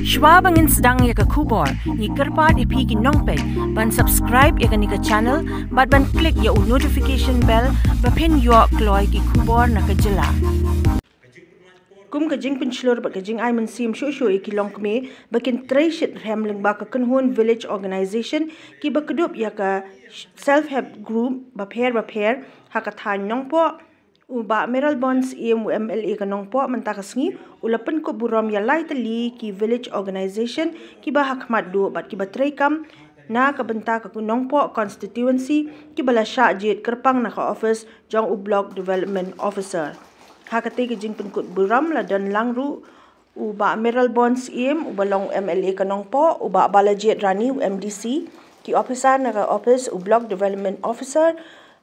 Shwa bangin sedang ya ke kubor, ni kerpat ipi ki nongpet, ban subscribe ya ke ni ke channel, ban klik ya notification bell, bapin yo kloy ki kubor na ke jela. Kum ka jing pinslor ba ka jing ay man sim sho ki long kme bakin treshit hamling ba ka kunhun village organization ki ba kedup ya ka self help group ba pher ha ka than nong po uba meral bonds MLA ka nong po man ta ka sngi ulapan ko buram ya lai tali ki village organization ki ba hakmat do bat ki ba trekam na ka benta ka nong po constituency ki bala sha jet kerpang na ka office jong u block development officer hakate ke jing penkut buram la dan langru uba meral bonds ubalong MLA kanong po uba balajet rani MDC ki officer naga office u block development officer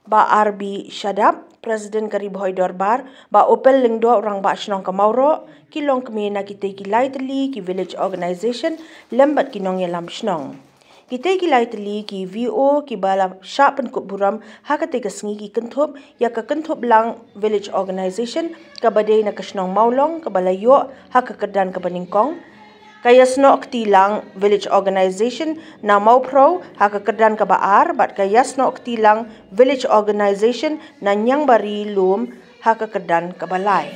ba RB Shadab president kari boy dorbar ba opel lingdo orang ba shnong kamauro ki long kme na kite ki lightly ki village organization lembat ki nong yelam shnong kita ki lightly ki VO ki bala sharp pen kut buram hakate ka sngi ki kenthop ya ka kenthop lang village organization ka badai na kasnong maulong ka bala yo hak ka kedan ka baningkong kaya snok tilang village organization na mau pro hak ka kedan ka baar bat kaya snok tilang village organization na nyang bari lum hak ka kedan ka balai.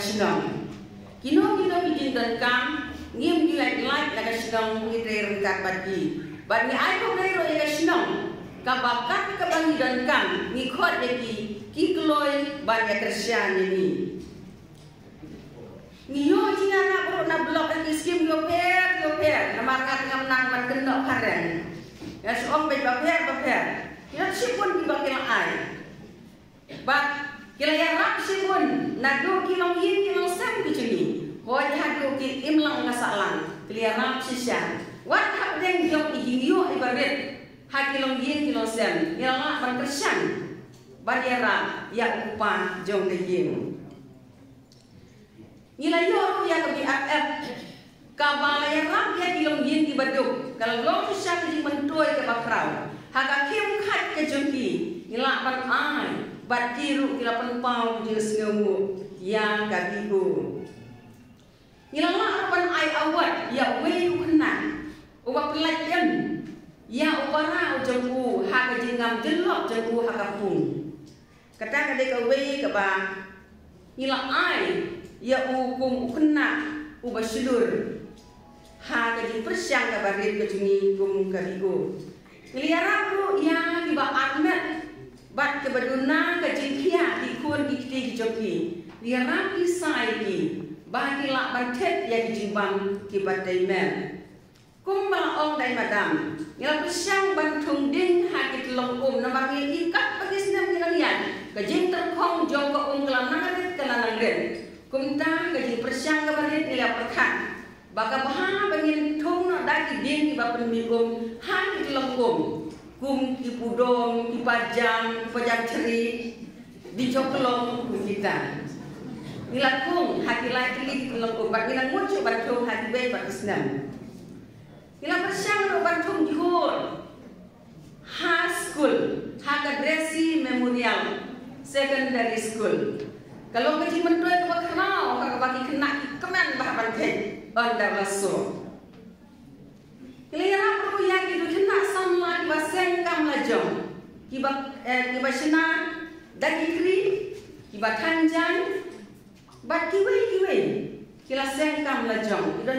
Sinong. Kino bikin dan kam ngim jual like naga sinong ngire rengkat bagi. Bagi ai ko ngiro sinong kabakat kebangidan kan ngikot yaki kikloi banyak kersian ini ngiyo jingara bro na blok lagi skim yoper nama ngat ngam nang man kendok karen ya som be baper ya sipun di bakil ai bak kila ya rap sipun na do kilong yin kilong sam kicuni ho ya do ki imlang ngasalang kila ya rap sisya wat hak deng yok ihinyo ibaret hakilong yin kilong sam ya la ban kersian bariera ya upa jong de yin Nilayo ya ke BFF kabalaya ram ya kilong yin di baduk kalau long syak di mentoi ke bakrau haka kim khat ke jongki nila ban ai bat kiru kila penpau je sengemu ya gabiku nila la ban ai awat ya wei kena uba pelajam ya ubara jengku haka jingam jelok jengku haka pun kata kade ke wei ke ba nila ai ya hukum kena ubah seluruh ha jadi persiang kabarit kecungi kum kabigo ngeliara bro ya tiba armet bat kebaduna kejingkia dikun dikti joki liara kisai ki bagi lak bantet ya dijimbang kibat daimen kum bala ong dai madam ngela persiang bantung ding ha kitlong namar ngi ikat bagi senam ngelian kejing terkong jong ke kelam nangaret kelanang ren kumta gaji persiang kabarit nila perkat baka baha bangin thong na daki ding iba penmigum han itlongkum kum ipudom ipajam ceri di joklong kita nila kung hati lai tili itlongkum bak nila ngucu bantung hati bay bakisnam nila persiang ro bantung jihur high school Hagadresi Memorial Secondary School. Kalau kaji mentoi ke kenal, kakak bagi kena kemen bahaban kek anda masuk. Kelihatan perlu yang itu kena sama kiba sengkam lajong, kiba sena dagi kri, kiba tanjang, bat kiwe, kila sengkam lajong. Itu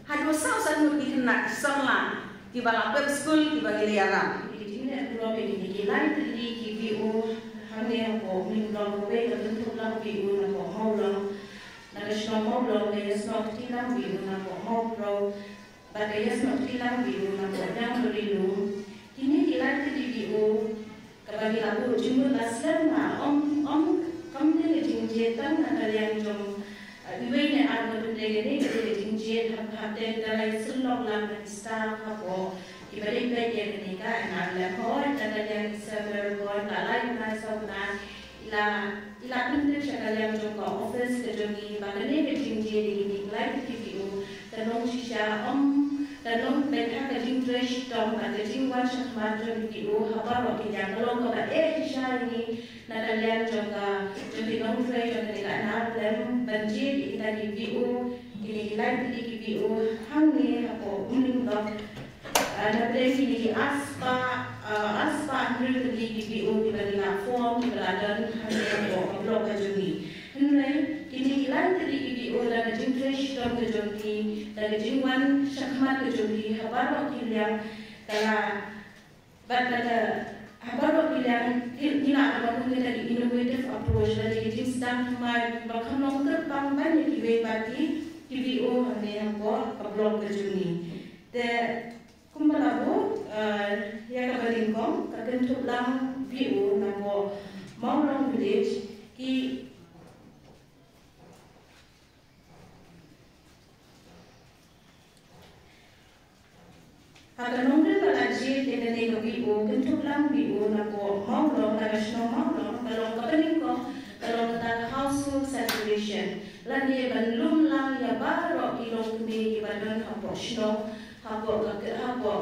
hadu sausan mudi kena sama kiba laptop school kiba kelihatan. Ini belum ini kilan tadi kibu hanya ko min long we ka tentu lang biu na ko haulang na gasno haulang na yasno tilang biu na ko haupro ba yasno tilang biu na ko dang rilu kini kilan tadi biu ka bagi labu jumur laslan na kamne le jingjetan na kalian jom iwe ne arno de ne le jingjet haten dalai sulong lang na star hapo ibalik baik yang nikah anak lekor dan yang seberkor balai mana saudara ila pintu sekalian juga office kejongi bagane kejingje di live TVU tanong shisha tanong mereka kejing dress tom kejing wan syahmat TVU habar waktu yang kalau kau shisha ini nadalian juga jadi long dress yang mereka anak lem banjir di TVU ini live TVU hangi apa dok ada presi di aspa hampir di BU di bawah form di beladan hanya blok kejungi. Henry kini ilan dari BU dan kejungkres tom kejungi dan kejungwan syakmat kejungi. Habar wakil yang kala pada habar wakil yang ina apa pun kita di innovative approach dari kejung sedang mai bahkan nongker banyak di BU hanya yang blok kejungi. Kumpalabu ya kabalingkong kagentuk lang BU namo Maulong Village ki haganong rin kalajit inanay ng BU gentuk lang BU namo Maulong nagasno Maulong kalong kabalingkong kalong tag household saturation lani banlum lang ya baro ilong kumi ibadon haposno hapok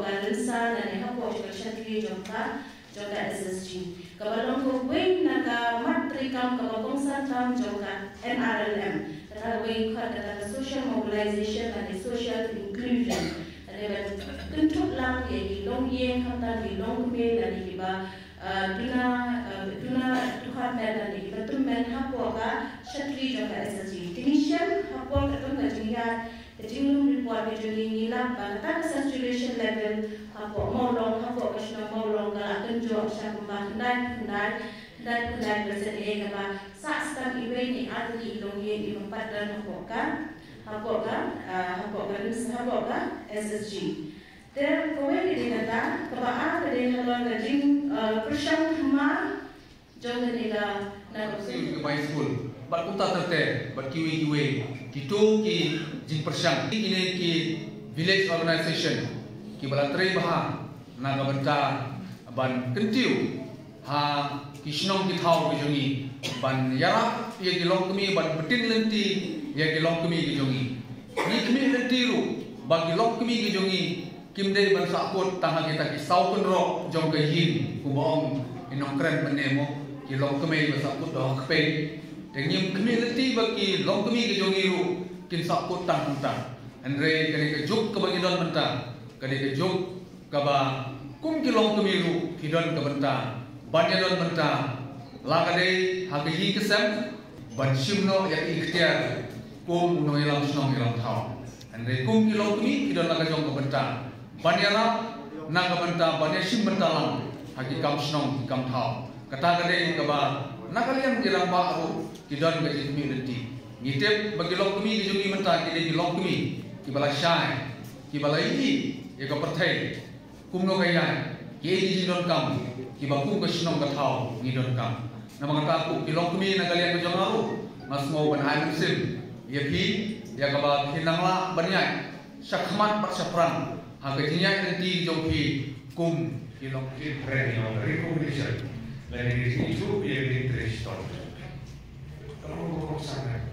galensa dan hapok juga syatri jongka SSG. Kabalong ko wing naga matrikam kababong santam jongka NRLM. Tara wing ko kata social mobilization dan social inclusion. Ada bentuk lang ya di long yang kata di long kume dan di ba duna Tuhan dan di ba tumben hapok ga syatri jongka SSG. Tinisian hapok katong gajingan Kejinglum report kejungi nila bantang saturation level hapo maulong hapo kasno maulong siya kumakundan bersen kaba sa stam iwe ni ati ilong ye ibang padran hapoka SSG. Dan kowe ni nata kaba a kade halon gajing persyang ma jong ni ga na by school but uta terte but kiwi kitu ki jing persyang ini ki village organization ki balatri baha naga banta ban kentiu ha kisnong ki thau ki jongi ban yara ye ki long kemi ban betin lenti ye ki long kemi ki jongi ni kemi lenti ru ban ki long kemi ki jongi kimde ban sakut tanga kita ki sau kunro jong ke yin ku bong inong kren menemo ki long kemi ba sakut do kpe tengim kemi lenti ba ki long kemi ki jongi ru kin sakut tang tang andre kene ke juk ke bagi don benta kene ke juk ka ba kum ki long kemi ru ki don ke benta banyak don benta lagade hagi kesem ban shimno ya ikhtiar kum no ilang snong ilang thau andre kum ki long kemi ki don laga jong ke benta banyara na ke benta banyak shim benta lang hagi kam snong kam thau kata kade ka ba na kalian ilang ba ru ki don ke kemi lenti ngitep bagi long kemi ki jungi benta ki long kemi ki bala shai ki bala ini ya ka perthai kum no kaya ki ji don kam ki ba kum ka shnong ka thau ni don kam na mga ka ku ki long kemi na kalian ka jongaru mas mau ban hai sim ya ki ya ka ba hinangla banyai sakhmat pat saprang ha ka jinya nanti jong ki kum ki long ki training on recognition la ni itu ya ni triston kalau ko sana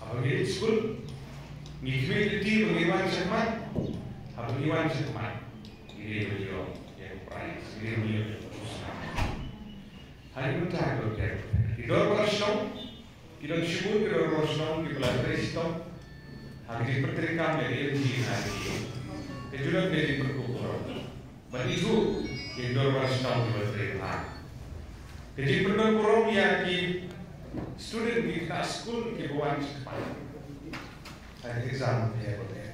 apabila school ngikmi di pengiwan semat pengiwan semat ini beliau yang price ini beliau hari itu tak ada kita bersama kita syukur kita bersama kita belajar Islam hari perterikan dari ini hari itu juga dari berkumpul begitu kita bersama kita belajar jadi berkumpul ya ki student di school kita buat sepat hari exam ya boleh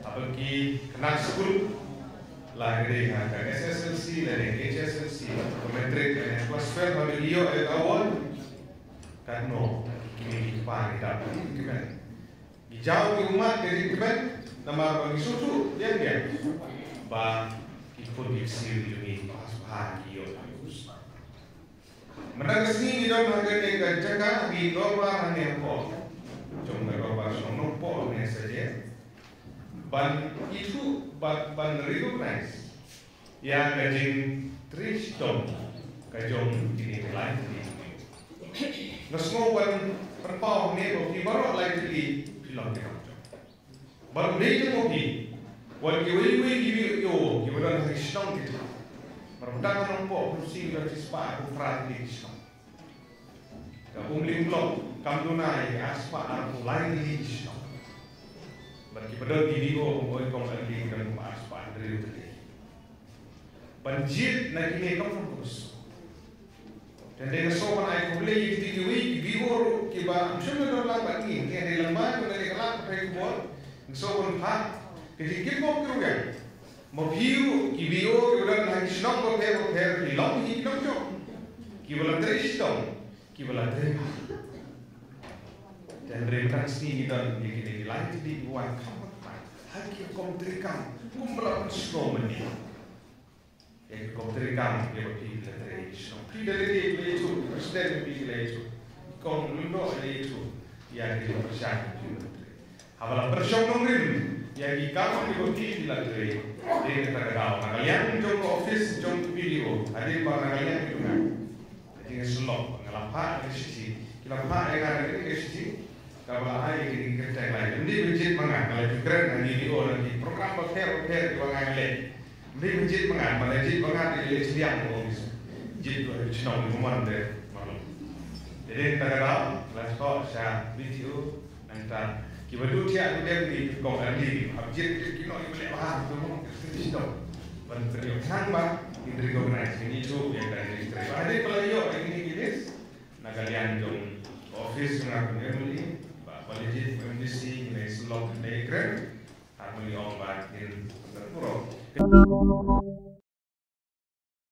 apalagi kena school lagi dengan SSLC dan HSLC metric dan atmosfer bagi awal kan no kini kepani dapat kemana jauh di umat dari kemana nama bagi susu dia bah ikut diksi ini pas yo menang sini di dalam harga dengan jaga di luar hanya kok cuma kalau sono po ne saja ban itu ban recognize ya kajing tristom kajong ini lain nasmo ban perpau ne ko di baru lain di film ke ban ne itu mo di wan ki wi ki yo ki ban tristom ke pertama nompo kursi la cispa ku frat di tristom kapung limblok kamdunai aspa aku lain di tristom bagi pada video boleh kau lagi dengan aspa dari itu. Banjir nak ini kau fokus. Dan dengan sopan aku boleh video video kita macam mana dalam bagi ni ada lemah tu ada kelak pakai buat sopan pak ketika kau kerugian mau video kita lagi senang kau di long ni kita jom kita lantai stone kita lantai dan representasi kita di lain di buat haki komtrikan kumbelah skomeni yang komtrikan dia bagi literasi tidak lagi itu presiden itu kom lundo itu yang di persiapan itu apalah persiapan nongrim yang di kamu di bagi literasi dia kata kau kalian jom office jom video ada barang kalian itu kan jadi selok ngelapa di sisi kelapa yang ada di sisi kalau ayah ini kerja lain, ini menjadi mangan. Kalau keren nanti di orang di program hotel di mangan lain, ini menjadi mangan. Malah jadi mangan di sediang orang itu. Jadi tu harus senang di rumah deh malam. Jadi kita tahu, kelas kau saya video nanti kita dulu tiap dia di kau lagi. Abjad kita ni boleh faham tu mungkin itu. Berikan tambah di recognize ini tu yang dari istri. Ada pelajar ini guys, nak kalian jom office mengaku ni. Legit kondisi ini selok negara, harus diombatin terpuruk.